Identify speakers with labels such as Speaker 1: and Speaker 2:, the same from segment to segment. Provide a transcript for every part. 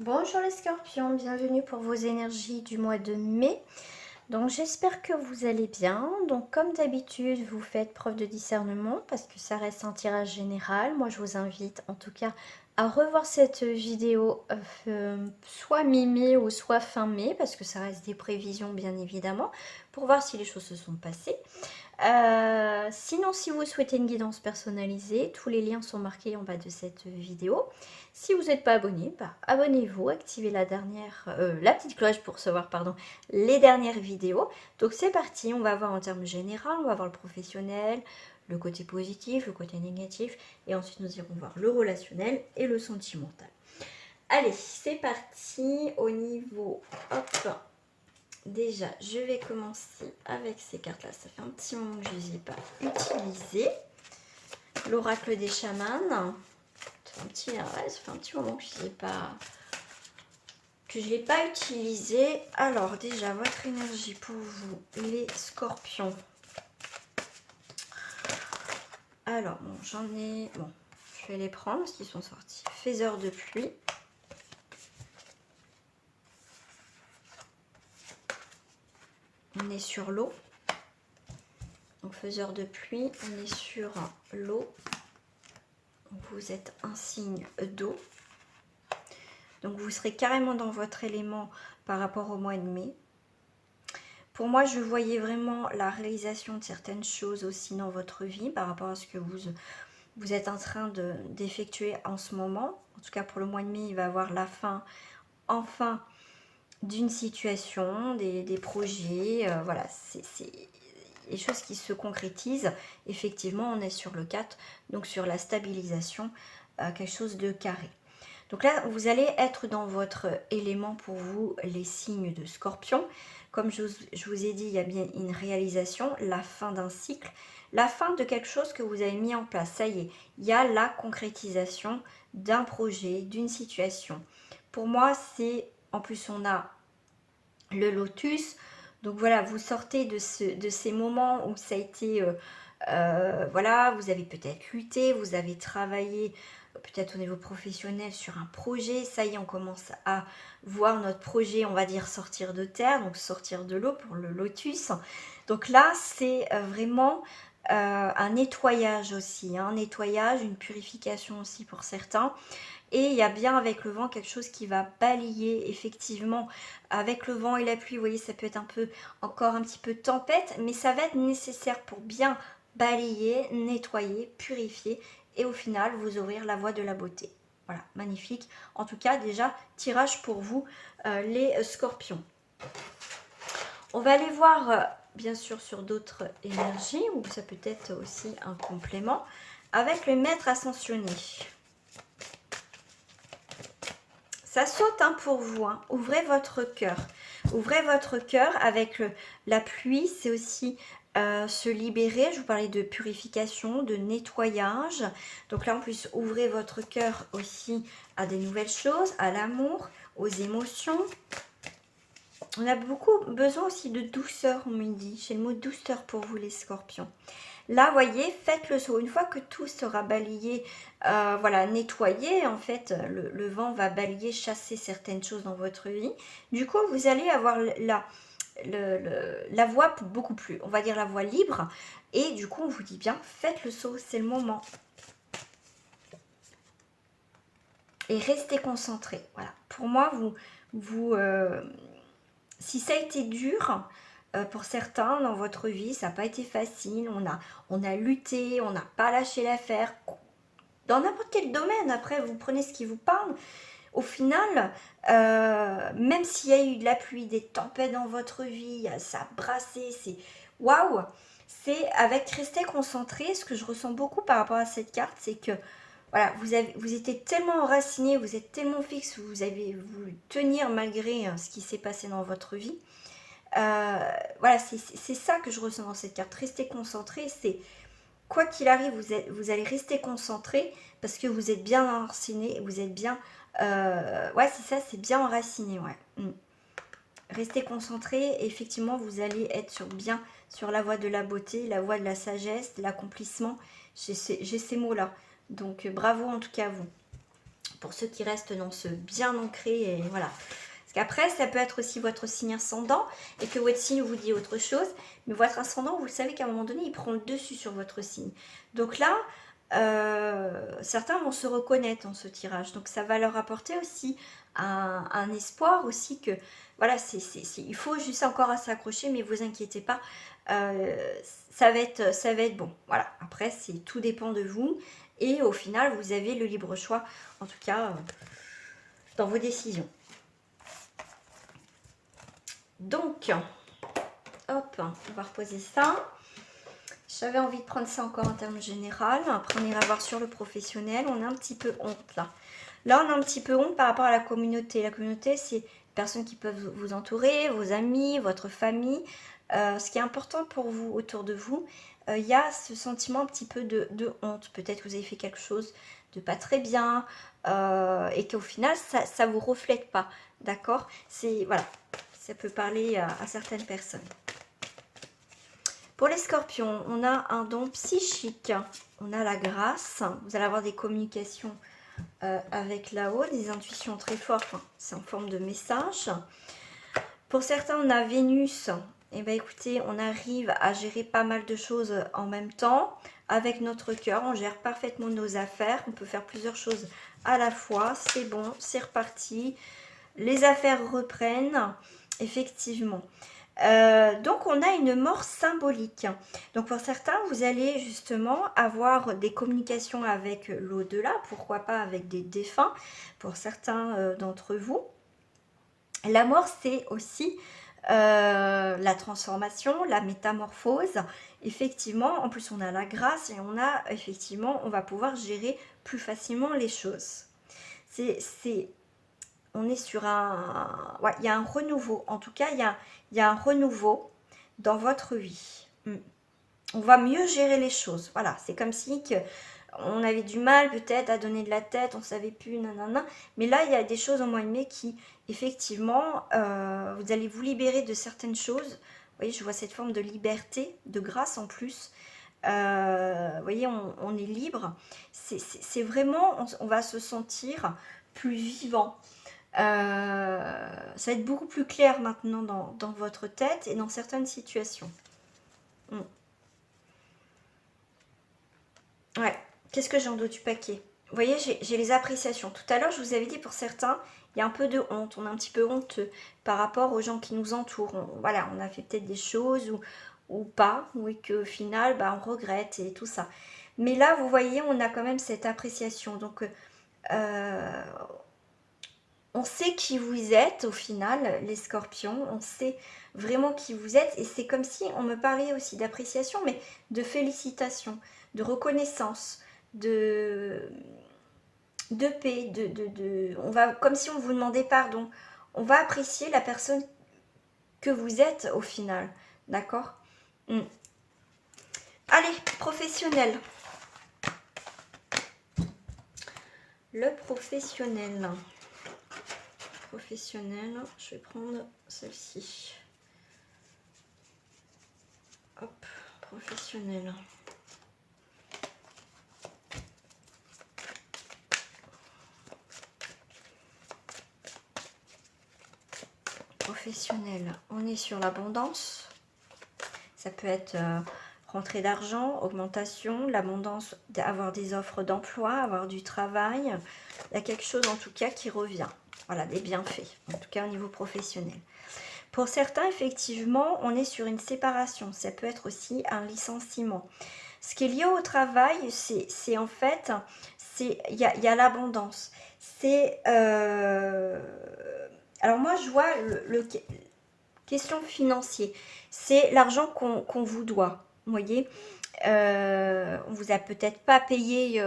Speaker 1: Bonjour les scorpions, bienvenue pour vos énergies du mois de mai. Donc j'espère que vous allez bien. Donc comme d'habitude, vous faites preuve de discernement parce que ça reste un tirage général. Moi je vous invite en tout cas à revoir cette vidéo soit mi-mai ou soit fin mai parce que ça reste des prévisions bien évidemment pour voir si les choses se sont passées. Sinon, si vous souhaitez une guidance personnalisée, tous les liens sont marqués en bas de cette vidéo. Si vous n'êtes pas abonné, abonnez-vous, activez la petite cloche pour recevoir les dernières vidéos. Donc c'est parti, on va voir en termes généraux, on va voir le professionnel, le côté positif, le côté négatif, et ensuite nous irons voir le relationnel et le sentimental. Allez, c'est parti au niveau... Hop. Déjà, je vais commencer avec ces cartes-là. Ça fait un petit moment que je ne les ai pas utilisées. L'oracle des chamans. Ça fait un petit moment que je ne l'ai pas utilisé. Alors, déjà, votre énergie pour vous, les scorpions. Alors, bon, j'en ai... Bon, je vais les prendre parce qu'ils sont sortis. Faiseur de pluie. On est sur l'eau. Donc, faiseur de pluie, on est sur l'eau. Vous êtes un signe d'eau. Donc, vous serez carrément dans votre élément par rapport au mois de mai. Pour moi, je voyais vraiment la réalisation de certaines choses aussi dans votre vie par rapport à ce que vous êtes en train d'effectuer en ce moment. En tout cas, pour le mois de mai, il va y avoir la fin, enfin, d'une situation, des projets. Voilà, c'est les choses qui se concrétisent. Effectivement, on est sur le 4, donc sur la stabilisation, quelque chose de carré. Donc là, vous allez être dans votre élément pour vous, les signes de Scorpion. Comme je vous ai dit, il y a bien une réalisation, la fin d'un cycle, la fin de quelque chose que vous avez mis en place. Ça y est, il y a la concrétisation d'un projet, d'une situation. Pour moi, c'est... En plus, on a le lotus. Donc voilà, vous sortez de ces moments où ça a été... voilà, vous avez peut-être lutté, vous avez travaillé peut-être au niveau professionnel sur un projet. Ça y est, on commence à voir notre projet, on va dire, sortir de terre, donc sortir de l'eau pour le lotus. Donc là, c'est vraiment un nettoyage aussi, un nettoyage, une purification aussi pour certains. Et il y a bien avec le vent quelque chose qui va balayer effectivement avec le vent et la pluie. Vous voyez, ça peut être encore un petit peu tempête, mais ça va être nécessaire pour bien balayer, nettoyer, purifier et au final vous ouvrir la voie de la beauté. Voilà, magnifique. En tout cas, déjà, tirage pour vous, les scorpions. On va aller voir, bien sûr, sur d'autres énergies, ou ça peut être aussi un complément, avec le maître ascensionné. Ça saute pour vous, hein. Ouvrez votre cœur. Ouvrez votre cœur avec la pluie, c'est aussi se libérer. Je vous parlais de purification, de nettoyage. Donc là, en plus, ouvrez votre cœur aussi à des nouvelles choses, à l'amour, aux émotions. On a beaucoup besoin aussi de douceur, on me dit. J'ai le mot douceur pour vous, les scorpions. Là, voyez, faites le saut. Une fois que tout sera balayé, voilà, nettoyé, en fait, le vent va balayer, chasser certaines choses dans votre vie. Du coup, vous allez avoir la voie beaucoup plus, on va dire la voie libre. Et du coup, on vous dit bien, faites le saut, c'est le moment. Et restez concentré. Voilà. Pour moi, si ça a été dur, pour certains dans votre vie, ça n'a pas été facile, on a lutté, on n'a pas lâché l'affaire, dans n'importe quel domaine, après vous prenez ce qui vous parle, au final, même s'il y a eu de la pluie, des tempêtes dans votre vie, ça a brassé, c'est waouh, c'est avec rester concentré. Ce que je ressens beaucoup par rapport à cette carte, c'est que voilà, vous étiez tellement enraciné, vous êtes tellement fixe, vous avez voulu tenir malgré ce qui s'est passé dans votre vie. Voilà, c'est ça que je ressens dans cette carte. Restez concentré, c'est quoi qu'il arrive, vous allez rester concentré parce que vous êtes bien enraciné, vous êtes bien... ouais, c'est ça, c'est bien enraciné, ouais. Restez concentré et effectivement, vous allez être bien sur la voie de la beauté, la voie de la sagesse, de l'accomplissement. J'ai ces mots-là. Donc, bravo en tout cas à vous. Pour ceux qui restent dans ce bien ancré, et voilà. Parce qu'après, ça peut être aussi votre signe ascendant et que votre signe vous dit autre chose. Mais votre ascendant, vous le savez qu'à un moment donné, il prend le dessus sur votre signe. Donc là, certains vont se reconnaître dans ce tirage. Donc ça va leur apporter aussi un espoir aussi que, voilà, il faut juste encore à s'accrocher, mais vous inquiétez pas, ça va être bon. Voilà, après, tout dépend de vous. Et au final, vous avez le libre choix, en tout cas, dans vos décisions. Donc, hop, on va reposer ça. J'avais envie de prendre ça encore en termes général. Après, on ira voir sur le professionnel. On a un petit peu honte là. Là, on a un petit peu honte par rapport à la communauté. La communauté, c'est les personnes qui peuvent vous entourer, vos amis, votre famille. Ce qui est important pour vous, autour de vous, il y a ce sentiment un petit peu de honte. Peut-être que vous avez fait quelque chose de pas très bien et qu'au final, ça ne vous reflète pas. D'accord? Voilà, ça peut parler à certaines personnes. Pour les scorpions, on a un don psychique, on a la grâce, vous allez avoir des communications avec là-haut, des intuitions très fortes, enfin, c'est en forme de message. Pour certains, on a Vénus, et bien écoutez, on arrive à gérer pas mal de choses en même temps. Avec notre cœur, on gère parfaitement nos affaires, on peut faire plusieurs choses à la fois, c'est bon, c'est reparti. Les affaires reprennent, effectivement. Donc on a une mort symbolique. Donc pour certains, vous allez justement avoir des communications avec l'au-delà, pourquoi pas avec des défunts, pour certains d'entre vous. La mort, c'est aussi la transformation, la métamorphose. Effectivement, en plus on a la grâce et on va pouvoir gérer plus facilement les choses. On est sur ouais, il y a un renouveau. En tout cas, il y a un renouveau dans votre vie. On va mieux gérer les choses. Voilà, c'est comme si on avait du mal peut-être à donner de la tête, on ne savait plus, nanana. Mais là, il y a des choses au mois de mai qui, effectivement, vous allez vous libérer de certaines choses. Vous voyez, je vois cette forme de liberté, de grâce en plus. Vous voyez, on est libre. C'est vraiment, on va se sentir plus vivant. Ça va être beaucoup plus clair maintenant dans votre tête et dans certaines situations. Ouais, qu'est-ce que j'ai en dos du paquet? Vous voyez, j'ai les appréciations. Tout à l'heure, je vous avais dit pour certains, il y a un peu de honte. On est un petit peu honteux par rapport aux gens qui nous entourent. Voilà, on a fait peut-être des choses ou pas, et qu'au final, bah, on regrette et tout ça. Mais là, vous voyez, on a quand même cette appréciation. Donc, on sait qui vous êtes au final, les scorpions, on sait vraiment qui vous êtes et c'est comme si on me parlait aussi d'appréciation, mais de félicitations, de reconnaissance, de paix, on va, comme si on vous demandait pardon, on va apprécier la personne que vous êtes au final, d'accord? Allez, professionnel. Le professionnel. Je vais prendre celle-ci. Hop, professionnel. Professionnel, on est sur l'abondance. Ça peut être rentrée d'argent, augmentation, l'abondance, avoir des offres d'emploi, avoir du travail. Il y a quelque chose en tout cas qui revient. Voilà, des bienfaits, en tout cas au niveau professionnel. Pour certains, effectivement, on est sur une séparation. Ça peut être aussi un licenciement. Ce qui est lié au travail, c'est en fait, il y a l'abondance. C'est... alors moi, je vois question financière. C'est l'argent qu'on vous doit. Vous voyez, on vous a peut-être pas payé...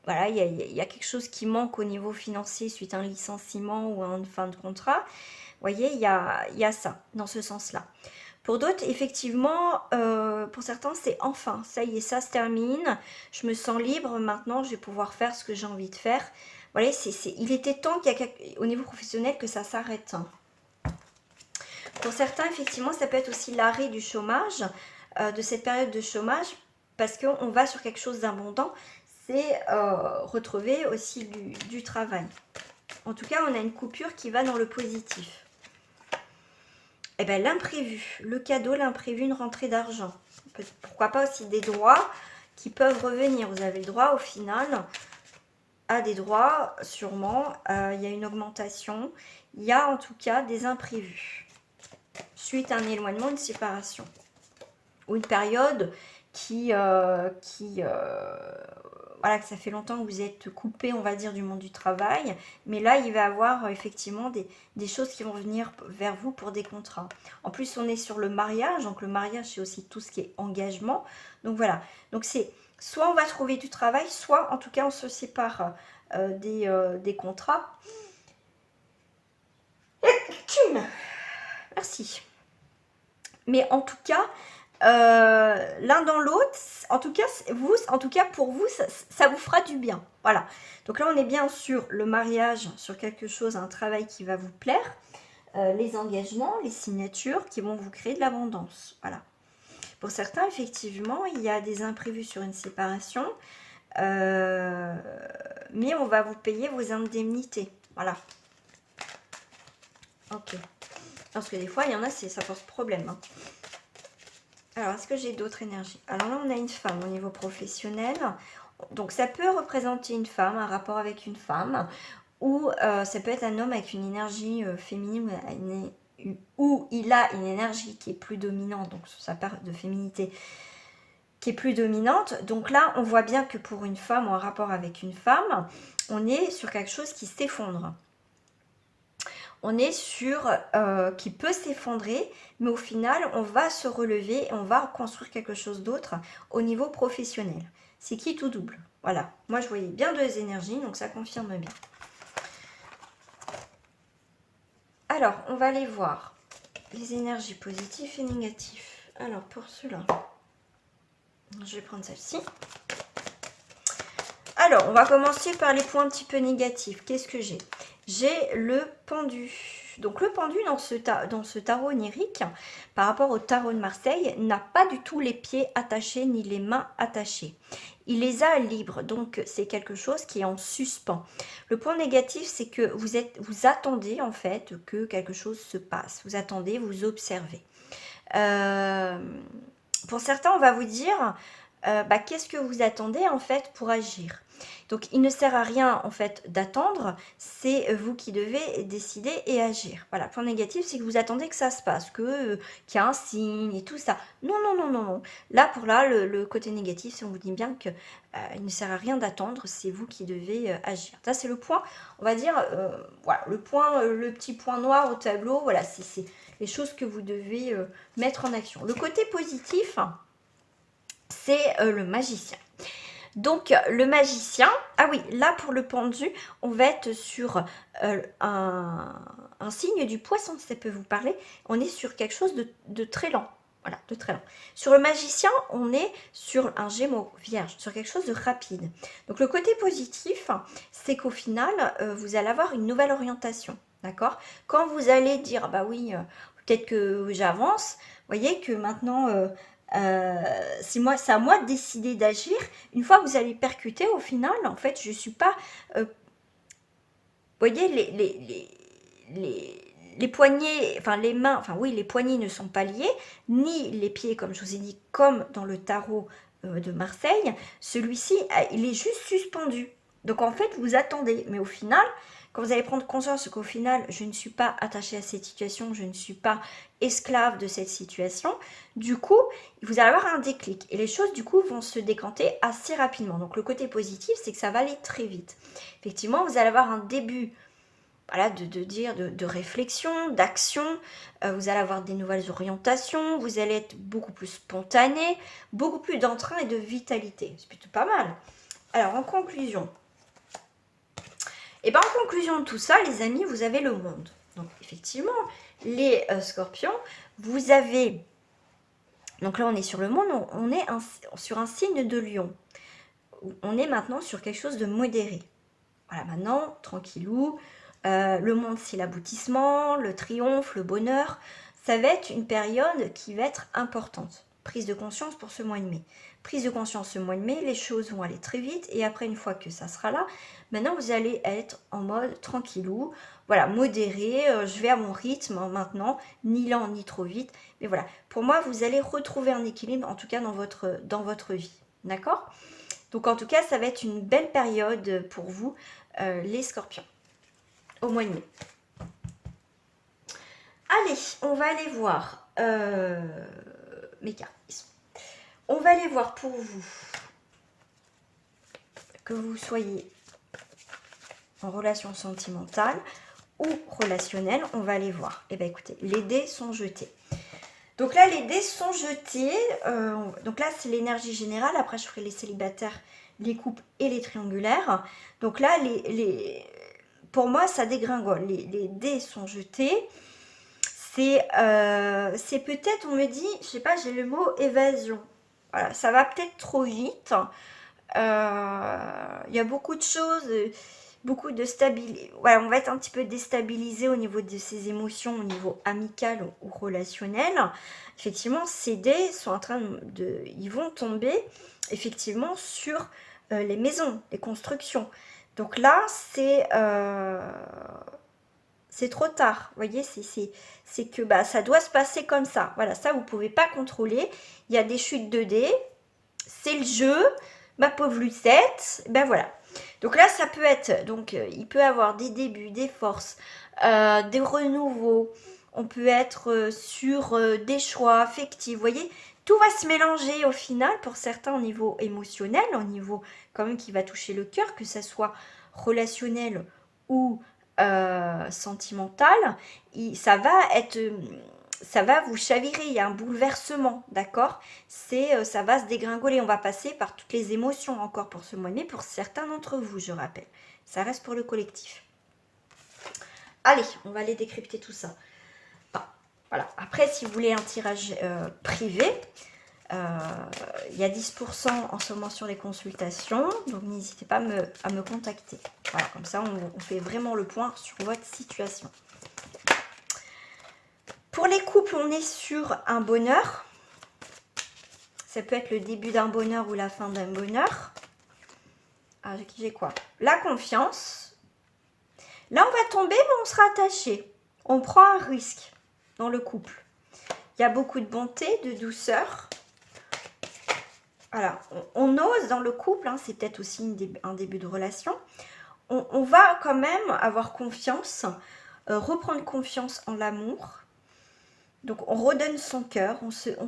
Speaker 1: voilà, il y a quelque chose qui manque au niveau financier suite à un licenciement ou à une fin de contrat. Vous voyez, il y a ça, dans ce sens-là. Pour d'autres, effectivement, pour certains, c'est enfin, ça y est, ça se termine. Je me sens libre, maintenant, je vais pouvoir faire ce que j'ai envie de faire. Voilà, il était temps au niveau professionnel que ça s'arrête. Pour certains, effectivement, ça peut être aussi l'arrêt du chômage, de cette période de chômage, parce qu'on va sur quelque chose d'abondant. c'est retrouver aussi du travail. En tout cas, on a une coupure qui va dans le positif. Et bien, l'imprévu, le cadeau, l'imprévu, une rentrée d'argent. Pourquoi pas aussi des droits qui peuvent revenir. Vous avez le droit au final à des droits, sûrement. Il y a une augmentation. Il y a en tout cas des imprévus. Suite à un éloignement, une séparation. Ou une période voilà, que ça fait longtemps que vous êtes coupé, on va dire, du monde du travail. Mais là, il va y avoir effectivement des choses qui vont venir vers vous pour des contrats. En plus, on est sur le mariage. Donc, le mariage, c'est aussi tout ce qui est engagement. Donc, voilà. Donc, c'est soit on va trouver du travail, soit, en tout cas, on se sépare des contrats. Merci. Mais en tout cas, l'un dans l'autre, en tout cas pour vous, ça vous fera du bien. Voilà. Donc là, on est bien sur le mariage, sur quelque chose, un travail qui va vous plaire, les engagements, les signatures qui vont vous créer de l'abondance. Voilà. Pour certains, effectivement, il y a des imprévus sur une séparation, mais on va vous payer vos indemnités. Voilà. Ok. Parce que des fois, il y en a, ça pose problème. Hein. Alors, est-ce que j'ai d'autres énergies? Alors là, on a une femme au niveau professionnel. Donc, ça peut représenter une femme, un rapport avec une femme. Ou ça peut être un homme avec une énergie féminine où il a une énergie qui est plus dominante. Donc, sur sa part de féminité qui est plus dominante. Donc là, on voit bien que pour une femme ou un rapport avec une femme, on est sur quelque chose qui s'effondre. On est sur qui peut s'effondrer, mais au final, on va se relever et on va construire quelque chose d'autre au niveau professionnel. C'est qui tout double. Voilà. Moi, je voyais bien deux énergies, donc ça confirme bien. Alors, on va aller voir les énergies positives et négatives. Alors, pour cela, je vais prendre celle-ci. Alors, on va commencer par les points un petit peu négatifs. Qu'est-ce que j'ai? J'ai le pendu. Donc le pendu dans ce tarot onirique, par rapport au tarot de Marseille, n'a pas du tout les pieds attachés ni les mains attachées. Il les a libres, donc c'est quelque chose qui est en suspens. Le point négatif, c'est que vous attendez en fait que quelque chose se passe. Vous attendez, vous observez. Pour certains, on va vous dire, qu'est-ce que vous attendez en fait pour agir? Donc, il ne sert à rien, en fait, d'attendre. C'est vous qui devez décider et agir. Voilà, point négatif, c'est que vous attendez que ça se passe, qu'il y a un signe et tout ça. Non, non, non, non, non. Là, le côté négatif, c'est on vous dit bien que il ne sert à rien d'attendre. C'est vous qui devez agir. Ça, c'est le point, on va dire, voilà, le petit point noir au tableau. Voilà, c'est les choses que vous devez mettre en action. Le côté positif, c'est le magicien. Donc, le magicien, ah oui, là pour le pendu, on va être sur un signe du poisson, ça peut vous parler. On est sur quelque chose de très lent. Voilà, de très lent. Sur le magicien, on est sur un Gémeaux vierge, sur quelque chose de rapide. Donc, le côté positif, c'est qu'au final, vous allez avoir une nouvelle orientation. D'accord? Quand vous allez dire, bah oui, peut-être que j'avance, vous voyez que maintenant... c'est à moi de décider d'agir. Une fois que vous allez percuter, au final, en fait, je ne suis pas... vous voyez, les poignets, enfin les mains, enfin oui, les poignets ne sont pas liés, ni les pieds, comme je vous ai dit, comme dans le tarot de Marseille. Celui-ci, il est juste suspendu. Donc en fait, vous attendez. Mais au final, quand vous allez prendre conscience qu'au final, je ne suis pas attachée à cette situation, je ne suis pas esclave de cette situation, du coup, vous allez avoir un déclic. Et les choses, du coup, vont se décanter assez rapidement. Donc le côté positif, c'est que ça va aller très vite. Effectivement, vous allez avoir un début, voilà, de réflexion, d'action, vous allez avoir des nouvelles orientations, vous allez être beaucoup plus spontané, beaucoup plus d'entrain et de vitalité. C'est plutôt pas mal. Alors, en conclusion, en conclusion de tout ça, les amis, vous avez le monde. Donc, effectivement, les scorpions, vous avez... Donc là, on est sur le monde, on est sur un signe de lion. On est maintenant sur quelque chose de modéré. Voilà, maintenant, tranquillou, le monde, c'est l'aboutissement, le triomphe, le bonheur. Ça va être une période qui va être importante. prise de conscience pour ce mois de mai. Prise de conscience ce mois de mai, les choses vont aller très vite et après une fois que ça sera là, maintenant vous allez être en mode tranquillou, voilà, modéré, je vais à mon rythme maintenant, ni lent ni trop vite, mais voilà, pour moi vous allez retrouver un équilibre en tout cas dans votre vie, d'accord? Donc en tout cas ça va être une belle période pour vous les scorpions, au mois de mai. Allez, on va aller voir mes cartes. On va aller voir pour vous, que vous soyez en relation sentimentale ou relationnelle, on va aller voir. Eh bien écoutez, les dés sont jetés. Donc là, les dés sont jetés. Donc là, c'est l'énergie générale. Après, je ferai les célibataires, les couples et les triangulaires. Donc là, pour moi, ça dégringole. Les dés sont jetés. C'est peut-être, on me dit, je sais pas, j'ai le mot évasion. Voilà, ça va peut-être trop vite. Il y a beaucoup de choses, beaucoup de stabilité. Voilà, on va être un petit peu déstabilisé au niveau de ses émotions, au niveau amical ou relationnel. Effectivement, ces dés sont en train ils vont tomber effectivement sur les maisons, les constructions. Donc là, c'est trop tard, vous voyez, c'est que bah, ça doit se passer comme ça. Voilà, ça, vous ne pouvez pas contrôler. Il y a des chutes de dés, c'est le jeu, ma pauvre Lucette, ben voilà. Donc là, ça peut être, donc il peut avoir des débuts, des forces, des renouveaux, on peut être sur des choix affectifs, vous voyez, tout va se mélanger au final pour certains au niveau émotionnel, au niveau quand même qui va toucher le cœur, que ce soit relationnel ou sentimental, ça va vous chavirer, il y a un bouleversement, d'accord? Ça va se dégringoler, on va passer par toutes les émotions encore pour ce mois de mai, pour certains d'entre vous, je rappelle. Ça reste pour le collectif. Allez, on va aller décrypter tout ça. Enfin, voilà. Après, si vous voulez un tirage privé, il y a 10% en ce moment sur les consultations, donc n'hésitez pas à me contacter. Voilà, comme ça, on fait vraiment le point sur votre situation. Pour les couples, on est sur un bonheur. Ça peut être le début d'un bonheur ou la fin d'un bonheur. Ah, j'ai quoi? La confiance. Là, on va tomber, mais on sera attaché. On prend un risque dans le couple. Il y a beaucoup de bonté, de douceur. Voilà, on ose dans le couple, hein, c'est peut-être aussi un début de relation. On va quand même avoir confiance, reprendre confiance en l'amour. Donc, on redonne son cœur, on se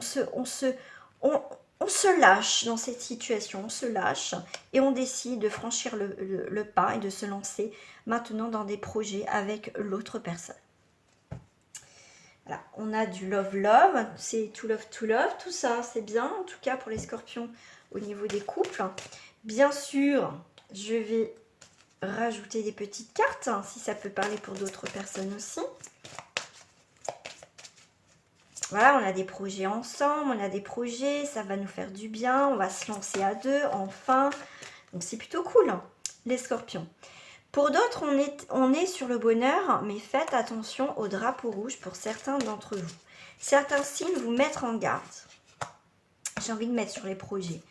Speaker 1: lâche dans cette situation, on se lâche et on décide de franchir le pas et de se lancer maintenant dans des projets avec l'autre personne. Voilà, on a du love, c'est to love, tout ça, c'est bien en tout cas pour les scorpions au niveau des couples. Bien sûr, je vais rajouter des petites cartes, hein, si ça peut parler pour d'autres personnes aussi. Voilà, on a des projets ensemble, on a des projets, ça va nous faire du bien, on va se lancer à deux, enfin. Donc c'est plutôt cool, hein, les scorpions. Pour d'autres, on est sur le bonheur, mais faites attention au drapeau rouge pour certains d'entre vous. Certains signes vous mettre en garde. J'ai envie de mettre sur les projets.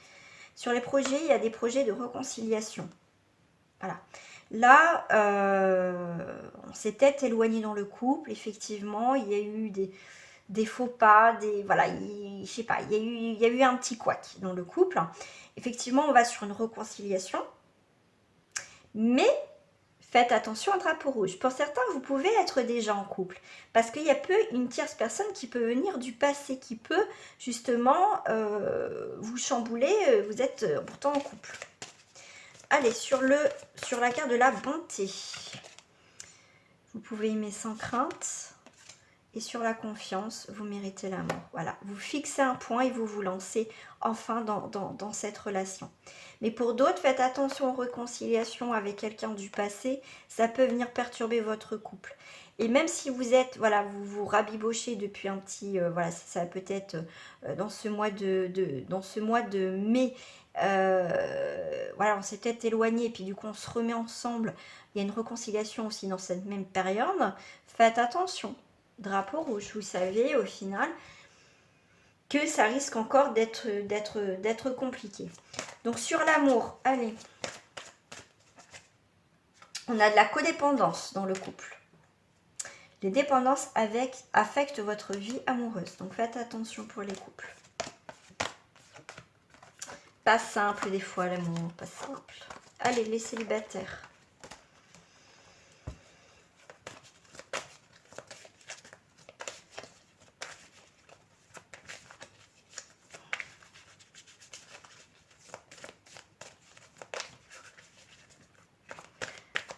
Speaker 1: Sur les projets, il y a des projets de réconciliation. Voilà. Là, on s'est peut-être éloigné dans le couple, effectivement, il y a eu des faux pas, voilà, je sais pas, il y a eu un petit couac dans le couple. Effectivement, on va sur une réconciliation, mais faites attention au drapeau rouge. Pour certains, vous pouvez être déjà en couple, parce qu'il y a une tierce personne qui peut venir du passé, qui peut justement vous chambouler, vous êtes pourtant en couple. Allez, sur la carte de la bonté, vous pouvez aimer sans crainte. Et sur la confiance, vous méritez l'amour. Voilà, vous fixez un point et vous vous lancez enfin dans cette relation. Mais pour d'autres, faites attention aux réconciliations avec quelqu'un du passé. Ça peut venir perturber votre couple. Et même si vous êtes, voilà, vous rabibochez depuis un petit, voilà, ça peut être dans ce mois de mai, voilà, on s'est peut-être éloigné et puis du coup on se remet ensemble. Il y a une réconciliation aussi dans cette même période. Faites attention. Drapeau rouge, vous savez, au final, que ça risque encore d'être compliqué. Donc sur l'amour, allez, on a de la codépendance dans le couple. Les dépendances affectent votre vie amoureuse. Donc faites attention pour les couples. Pas simple des fois l'amour, pas simple. Allez, les célibataires.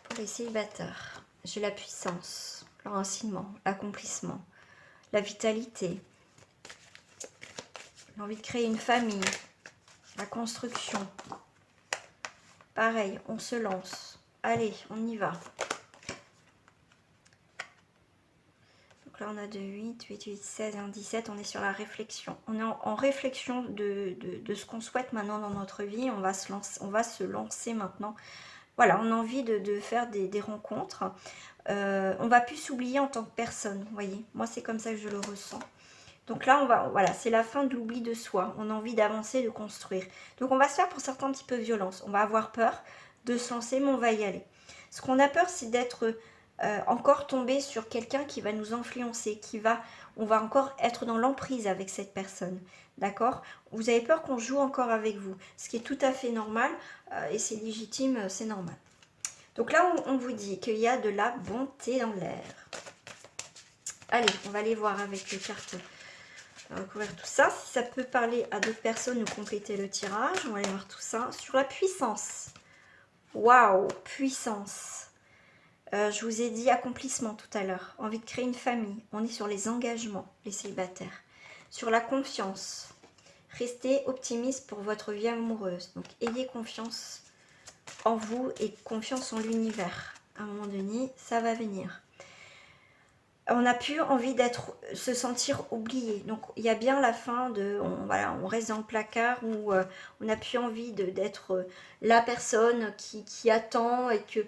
Speaker 1: Pour les célibataires, j'ai la puissance, l'enracinement, l'accomplissement, la vitalité, l'envie de créer une famille, la construction. Pareil, on se lance. Allez, on y va. Donc là, on a de 8, 8, 8, 16, 1, 17. On est sur la réflexion. On est en réflexion de ce qu'on souhaite maintenant dans notre vie. On va se lancer maintenant. Voilà, on a envie de faire des rencontres. On va plus s'oublier en tant que personne, vous voyez. Moi, c'est comme ça que je le ressens. Donc là, voilà, c'est la fin de l'oubli de soi. On a envie d'avancer, de construire. Donc on va se faire pour certains un petit peu violence. On va avoir peur de se lancer, mais on va y aller. Ce qu'on a peur, c'est d'être encore tombé sur quelqu'un qui va nous influencer, on va encore être dans l'emprise avec cette personne. D'accord? Vous avez peur qu'on joue encore avec vous, ce qui est tout à fait normal et c'est légitime, c'est normal. Donc là, on vous dit qu'il y a de la bonté dans l'air. Allez, on va aller voir avec les cartes. On va recouvrir tout ça. Si ça peut parler à d'autres personnes ou compléter le tirage, on va aller voir tout ça. Sur la puissance. Waouh, puissance. Je vous ai dit accomplissement tout à l'heure. Envie de créer une famille. On est sur les engagements, les célibataires. Sur la confiance. Restez optimiste pour votre vie amoureuse. Donc, ayez confiance en vous et confiance en l'univers. À un moment donné, ça va venir. On n'a plus envie se sentir oublié. Donc, il y a bien la fin de... on reste dans le placard où on n'a plus envie d'être la personne qui attend et que...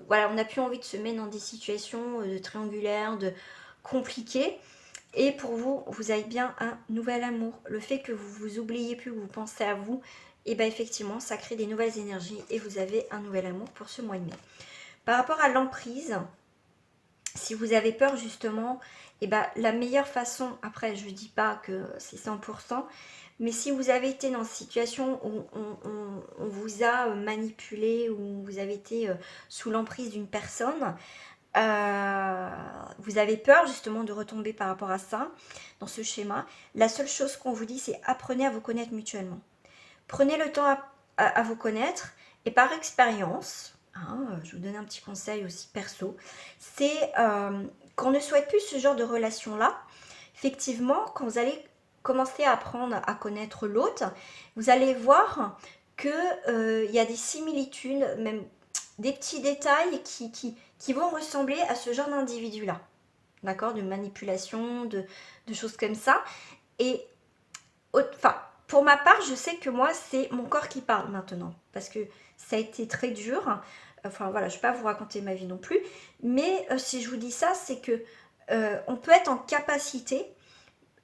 Speaker 1: Voilà, on n'a plus envie de se mettre dans des situations triangulaires, compliquées. Et pour vous, vous avez bien un nouvel amour. Le fait que vous vous oubliez plus, que vous pensez à vous, et bien effectivement, ça crée des nouvelles énergies et vous avez un nouvel amour pour ce mois de mai. Par rapport à l'emprise... Si vous avez peur justement, la meilleure façon, après je ne dis pas que c'est 100%, mais si vous avez été dans une situation où on vous a manipulé, où vous avez été sous l'emprise d'une personne, vous avez peur justement de retomber par rapport à ça, dans ce schéma, la seule chose qu'on vous dit, c'est apprenez à vous connaître mutuellement. Prenez le temps à vous connaître et par expérience... je vous donne un petit conseil aussi perso, c'est qu'on ne souhaite plus ce genre de relation-là. Effectivement, quand vous allez commencer à apprendre à connaître l'autre, vous allez voir qu'il y a des similitudes, même des petits détails qui vont ressembler à ce genre d'individu-là. D'accord? De manipulation, de choses comme ça. Et, enfin, pour ma part, je sais que moi, c'est mon corps qui parle maintenant. Parce que ça a été très dur. Enfin voilà, je ne vais pas vous raconter ma vie non plus, mais si je vous dis ça, c'est que on peut être en capacité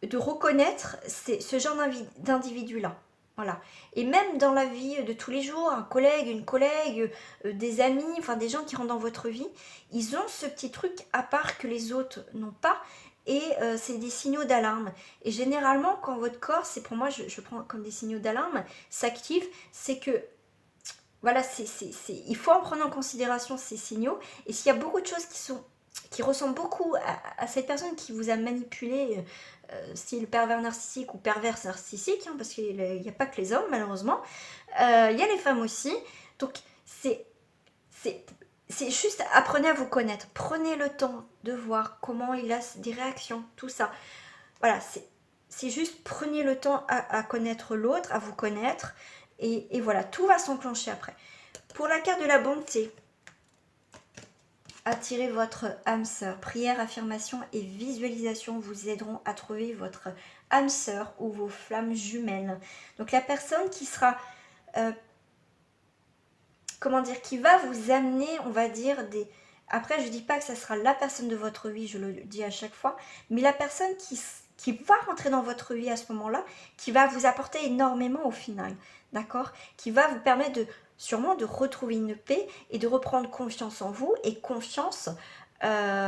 Speaker 1: de reconnaître ce genre d'individu-là. Voilà. Et même dans la vie de tous les jours, un collègue, une collègue, des amis, enfin des gens qui rentrent dans votre vie, ils ont ce petit truc à part que les autres n'ont pas, et c'est des signaux d'alarme. Et généralement, quand votre corps, c'est pour moi, je prends comme des signaux d'alarme, s'active, c'est que voilà, il faut en prendre en considération ces signaux. Et s'il y a beaucoup de choses qui ressemblent beaucoup à cette personne qui vous a manipulé, style pervers narcissique ou perverse narcissique, parce qu'il n'y a pas que les hommes malheureusement, il y a les femmes aussi. Donc c'est juste apprenez à vous connaître. Prenez le temps de voir comment il a des réactions, tout ça. Voilà, c'est juste prenez le temps à connaître l'autre, à vous connaître. Et voilà, tout va s'enclencher après. Pour la carte de la bonté, attirez votre âme sœur. Prière, affirmation et visualisation vous aideront à trouver votre âme sœur ou vos flammes jumelles. Donc la personne qui sera, qui va vous amener, on va dire, Après, je ne dis pas que ça sera la personne de votre vie, je le dis à chaque fois, mais la personne qui va rentrer dans votre vie à ce moment-là, qui va vous apporter énormément au final, d'accord? Qui va vous permettre sûrement de retrouver une paix et de reprendre confiance en vous et confiance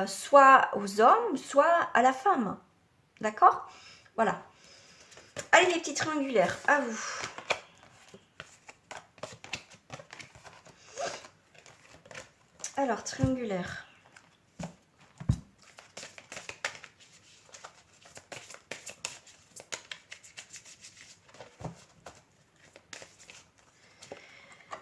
Speaker 1: soit aux hommes, soit à la femme, d'accord? Voilà. Allez les petits triangulaires, à vous. Alors, triangulaire.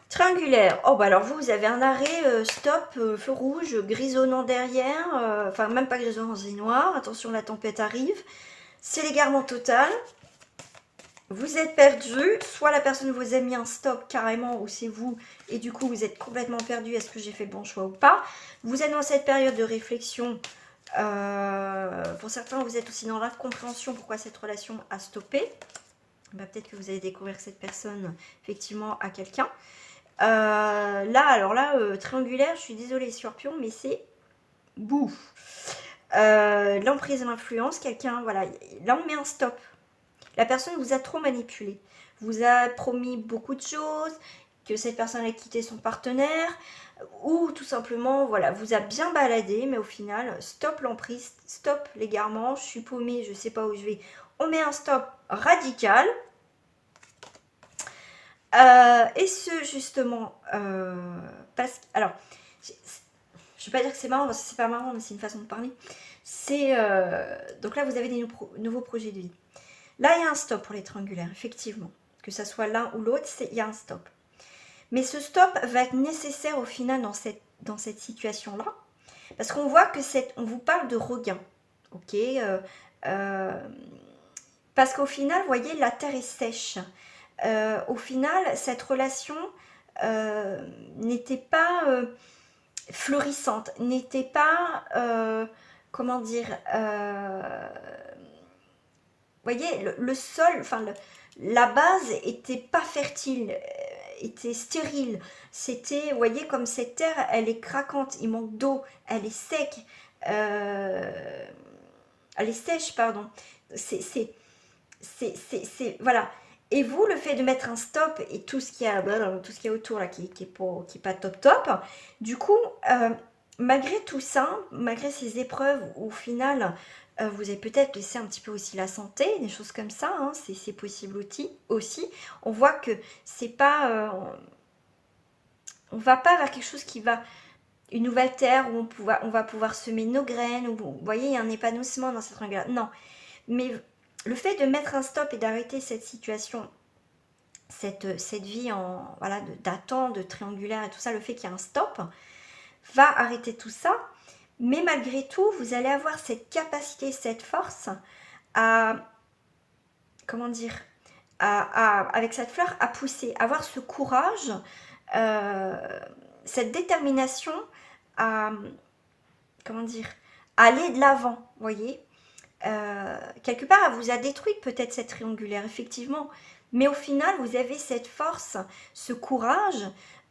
Speaker 1: Triangulaire. Oh bah alors vous avez un arrêt, stop, feu rouge, grisonnant derrière, enfin même pas grisonnant, c'est noir, attention la tempête arrive, c'est l'égarement total, vous êtes perdu, soit la personne vous a mis un stop carrément, ou c'est vous, et du coup vous êtes complètement perdu, est-ce que j'ai fait le bon choix ou pas, vous êtes dans cette période de réflexion, pour certains vous êtes aussi dans l'incompréhension pourquoi cette relation a stoppé, bah, peut-être que vous allez découvrir que cette personne effectivement a quelqu'un. Triangulaire, je suis désolée Scorpion, mais c'est bouf. L'emprise et l'influence, quelqu'un, voilà, là on met un stop. La personne vous a trop manipulé, vous a promis beaucoup de choses, que cette personne a quitté son partenaire, ou tout simplement, voilà, vous a bien baladé, mais au final, stop l'emprise, stop l'égarement, je suis paumée, je sais pas où je vais. On met un stop radical. Et ce justement, alors, je vais pas dire que c'est marrant, parce que c'est pas marrant, mais c'est une façon de parler. Donc là, vous avez des nouveaux projets de vie. Là, il y a un stop pour les triangulaires, effectivement. Que ça soit l'un ou l'autre, il y a un stop. Mais ce stop va être nécessaire au final dans cette situation-là. Parce qu'on voit que on vous parle de regain. Ok, parce qu'au final, vous voyez, la terre est sèche. Au final, cette relation n'était pas florissante, n'était pas, comment dire, vous voyez, le sol, enfin, la base était pas fertile, était stérile. C'était, vous voyez, comme cette terre, elle est craquante, il manque d'eau, elle est sec, elle est sèche, pardon. Voilà. Et vous, le fait de mettre un stop et tout ce qu'il y a autour là, qui est pas top, du coup, malgré tout ça, malgré ces épreuves, au final, vous avez peut-être laissé un petit peu aussi la santé, des choses comme ça, hein, c'est possible aussi. On voit que c'est pas, on va pas vers quelque chose qui va, une nouvelle terre où on va pouvoir semer nos graines, où, vous voyez, il y a un épanouissement dans cette triangulaire. Non, mais le fait de mettre un stop et d'arrêter cette situation, cette vie voilà, d'attente, de triangulaire et tout ça, le fait qu'il y a un stop, va arrêter tout ça. Mais malgré tout, vous allez avoir cette capacité, cette force à, comment dire, avec cette fleur, à pousser, avoir ce courage, cette détermination à, comment dire, à aller de l'avant, vous voyez. Quelque part, elle vous a détruit peut-être cette triangulaire, effectivement. Mais au final, vous avez cette force, ce courage,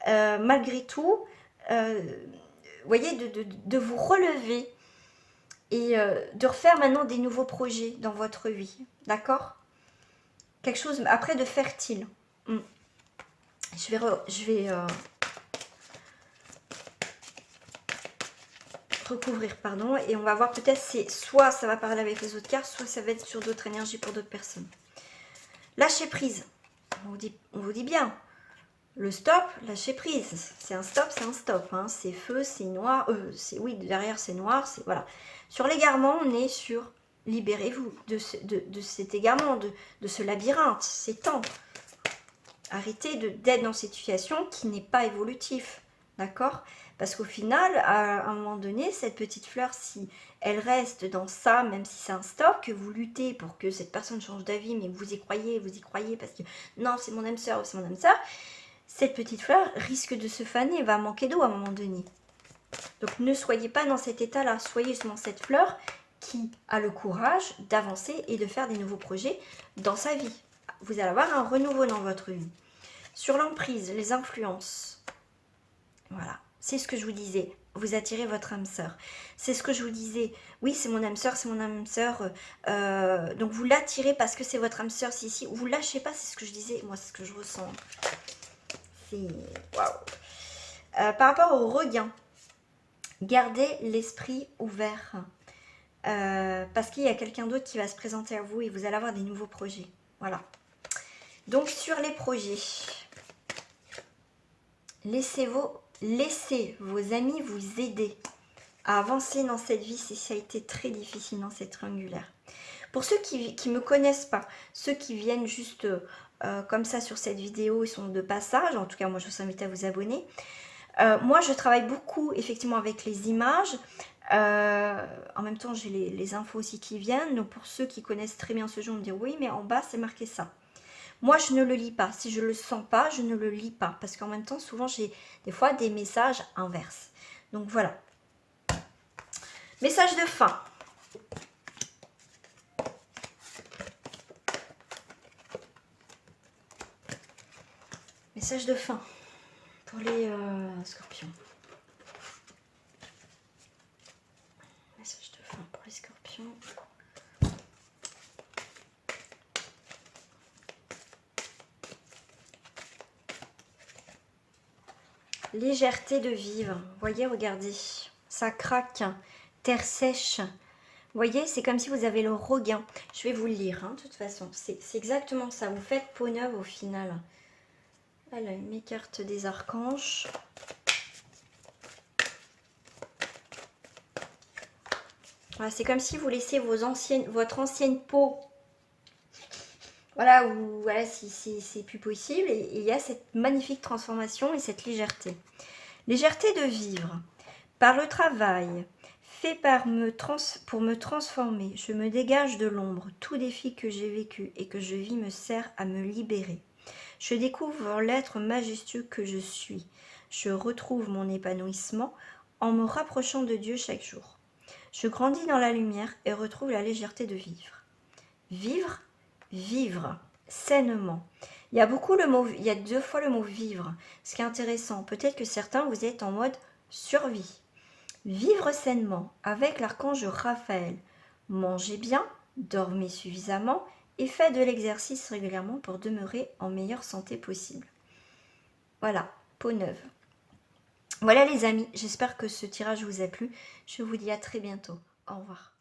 Speaker 1: malgré tout, vous voyez, de vous relever et de refaire maintenant des nouveaux projets dans votre vie. D'accord? Quelque chose, après, de fertile. Je vais recouvrir, pardon, et on va voir peut-être soit ça va parler avec les autres cartes, soit ça va être sur d'autres énergies pour d'autres personnes. Lâcher prise. On vous dit bien. Le stop, lâcher prise. C'est un stop, c'est un stop. Hein. C'est feu, c'est noir. Oui, derrière c'est noir. Voilà. Sur l'égarement, on est sur libérez-vous de cet égarement, de ce labyrinthe. C'est temps. Arrêtez d'être dans cette situation qui n'est pas évolutive. D'accord? Parce qu'au final, à un moment donné, cette petite fleur, si elle reste dans ça, même si c'est un stop, que vous luttez pour que cette personne change d'avis, mais vous y croyez, parce que non, c'est mon âme sœur, c'est mon âme sœur, cette petite fleur risque de se faner, va manquer d'eau à un moment donné. Donc ne soyez pas dans cet état-là, soyez justement cette fleur qui a le courage d'avancer et de faire des nouveaux projets dans sa vie. Vous allez avoir un renouveau dans votre vie. Sur l'emprise, les influences, voilà, c'est ce que je vous disais. vous attirez votre âme sœur. C'est ce que je vous disais. Oui, c'est mon âme sœur, c'est mon âme sœur. Donc vous l'attirez parce que c'est votre âme sœur, c'est ici. Vous lâchez pas, c'est ce que je disais. Moi, c'est ce que je ressens. C'est... Waouh. Par rapport au regain, gardez l'esprit ouvert. Parce qu'il y a quelqu'un d'autre qui va se présenter à vous et vous allez avoir des nouveaux projets. Voilà. Donc sur les projets, laissez vos amis vous aider à avancer dans cette vie si ça a été très difficile dans cette triangulaire. Pour ceux qui ne me connaissent pas, ceux qui viennent juste comme ça sur cette vidéo, ils sont de passage, en tout cas moi je vous invite à vous abonner. Moi je travaille beaucoup effectivement avec les images, en même temps j'ai les infos aussi qui viennent, donc pour ceux qui connaissent très bien ce jeu, on me dit oui mais en bas c'est marqué ça. Moi, je ne le lis pas. Si je ne le sens pas, je ne le lis pas. Parce qu'en même temps, souvent, j'ai des fois des messages inverses. Donc, voilà. Message de fin. Message de fin pour les scorpions. Message de fin pour les scorpions. Légèreté de vivre. Vous voyez, regardez. Ça craque. Terre sèche. Vous voyez, c'est comme si vous avez le regain. Je vais vous le lire, hein, de toute façon. C'est exactement ça. Vous faites peau neuve au final. Allez, mes cartes des archanges. Voilà, c'est comme si vous laissez votre ancienne peau. Voilà, ou voilà, si c'est plus possible. Et il y a cette magnifique transformation et cette légèreté. Légèreté de vivre. Par le travail, fait pour me transformer, je me dégage de l'ombre. Tout défi que j'ai vécu et que je vis me sert à me libérer. Je découvre l'être majestueux que je suis. Je retrouve mon épanouissement en me rapprochant de Dieu chaque jour. Je grandis dans la lumière et retrouve la légèreté de vivre. Vivre, vivre sainement. Il y a il y a 2 fois le mot vivre. Ce qui est intéressant, peut-être que certains vous êtes en mode survie. Vivre sainement avec l'archange Raphaël. Mangez bien, dormez suffisamment et faites de l'exercice régulièrement pour demeurer en meilleure santé possible. Voilà, peau neuve. Voilà les amis, j'espère que ce tirage vous a plu. Je vous dis à très bientôt. Au revoir.